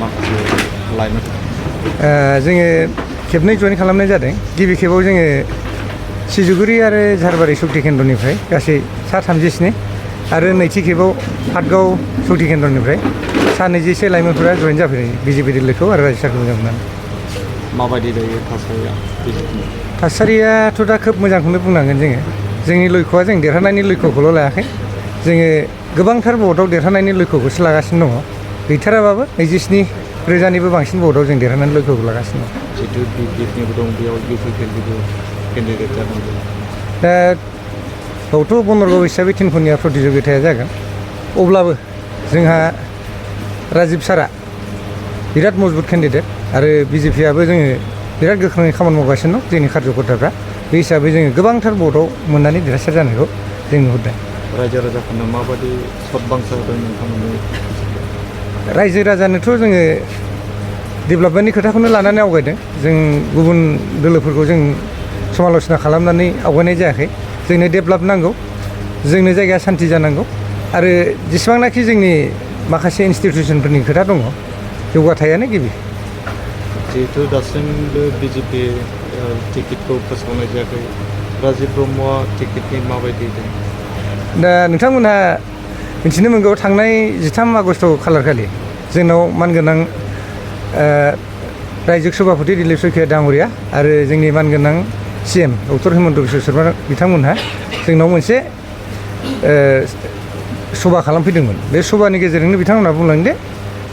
माखासे लाइमोन जोङो खेबनै जइन खालामनाय जादों। गिबि खेबाव जोङो सिजुगुरि आरो झारबारि सक्ति केन्द्रनिफ्राय गासै सा 37 आरो नैथि खेबाव पाटगाव सक्ति केन्द्रनिफ्राय सा 20 लाइमोनफोरा जइन जाफैदों बिजेपि दिल्लीखौ आरो रायजो सारखौ मोजां मोननानै। माबायदि जायो थासारिया? थासारियाथ' दा खोब मोजांखौनो बुंनांगोन जोङो। जोंनि लक्ष्यआ जों देरहानायनि लक्ष्यखौल' लायाखै, जोङो गोबांथार भटआव देरहानायनि लक्ष्यखौसो लागासिनो दङ। गैथाराबाबो 27,000निबो बांसिन भटआव जों देरहानायनि लक्ष्यखौ लागासिनो दं। जितु बिजेपिनिबो दं बेयाव इउपिपिएलनिबो केन्डिडेट जानांगौ। दा बावथ' बनरगाव हिसाबै तिनख'निया प्रतिजगिताया जागोन। अब्लाबो जोंहा राजिब सारा बिराद मजबुत केन्डिडेट आरो बिजेपिआबो जोङो बिराद गोख्रोङै खामानि मावगासिनो दं जोंनि कार्यकर्ताफ्रा। बे हिसाबै जोङो गोबांथार भटआव मोननानै देरहासार जानायखौ जों नुहुरदों। रायजो राजाफोरनो माबायदि सतबांसा होदों नोंथांमोननि? रायजो राजानोथ' जोङो डेभेलपमेन्टनि खोथाखौनो लानानै आवगायदों। जों गुबुन दोलोफोरखौ जों समाल'सना खालामनानै आवगायनाय जायाखै। जोंनो डेभेलप नांगौ, जोंनो जायगाया सान्थि जानांगौ आरो जेसेबांनाखि जोंनि माखासे इन्सटिटिउसनफोरनि खोथा दङ जौगाथायानो गिबि। जिहेतु दासिमबो बिजेपि टिकेटखौ फोसावनाय जायाखै, राजिब ब्रह्मआ टिकेटनि माबायदि दं? दा नोंथांमोनहा मिथिनो मोनगौ थांनाय 13 आगस्ट खालारखालि जोंनाव मानगोनां रायजो सभापति दिलीप सयखिया दाङ'रिया आरो जोंनि मानगोनां CM डक्टर हिमन्त बिश्व शर्मा बिथांमोनहा जोंनाव मोनसे सभा खालामफैदोंमोन। बे सभानि गेजेरजोंनो बिथांमोनहा बुंलांदों,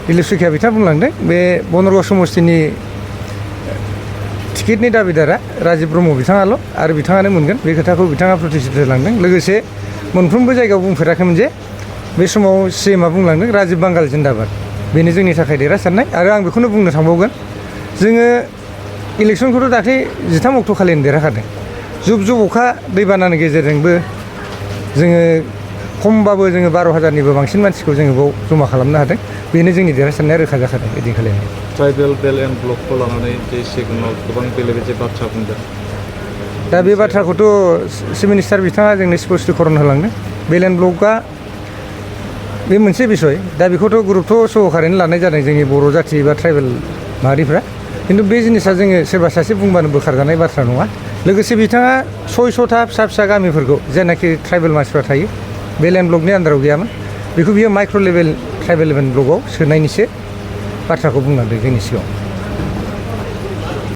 दिलीप सयखिया बिथाङा बुंलांदों बे बनरगाव समस्तिनि टिकेटनि दाबिदारा राजिब ब्रह्म बिथाङाल' आरो बिथाङानो मोनगोन। बे खोथाखौ बिथाङा प्रतिश्रुति होलांदों। लोगोसे मोनफ्रोमबो जायगायाव बुंफेराखैमोन जे बे समाव CMआ बुंलांदों राजिब बांगाल जिन्दाबाद, बेनो जोंनि थाखाय देरहासारनाय। आरो आं बेखौनो बुंनो थांबावगोन, जोङो इलेक्सनखौथ' दाख्लै 13 अक्ट' खालिनो देरहाखादों। जुब जुब अखा दैबानानि गेजेरजोंबो जोङो खमबाबो जोङो 12,000निबो बांसिन मानसिखौ जोङो बाव जमा खालामनो हादों। बेनो जोंनि देरहासारनाया रोखा जाखादों ओइदिनखालिनो। ट्राइबेल बेल्ट एन्ड ब्लकखौ लानानै जे सिगाङाव गोबां बेले बेजे बाथ्रा बुंदों। दा बे बाथ्राखौथ' चिफ मिनिस्टार बिथाङा जोंनो स्पष्टीकरन होलांदों। बेल्ट एन्ड ब्लकआ बे मोनसे बिसय, दा बेखौथ' गुरुत्व सहकारैनो लानाय जादों जोंनि बर' जाथि बा ट्राइबेल माहारिफ्रा। खिन्थु बे जिनिसा जोङो सोरबा सासे बुंबानो बोखारजानाय बाथ्रा नङा। लोगोसे बिथाङा 600था फिसा फिसा गामिफोरखौ जेनाखि ट्राइबेल मानसिफ्रा थायो बेल्ट एन्ड ब्लकनि आन्दाराव गैयामोन, बेखौ बियो माइक्र' लेभेल ट्राइबेल ब्लकआव सोनायनिसो बाथ्राखौ बुंलांदों जोंनि सिगाङाव।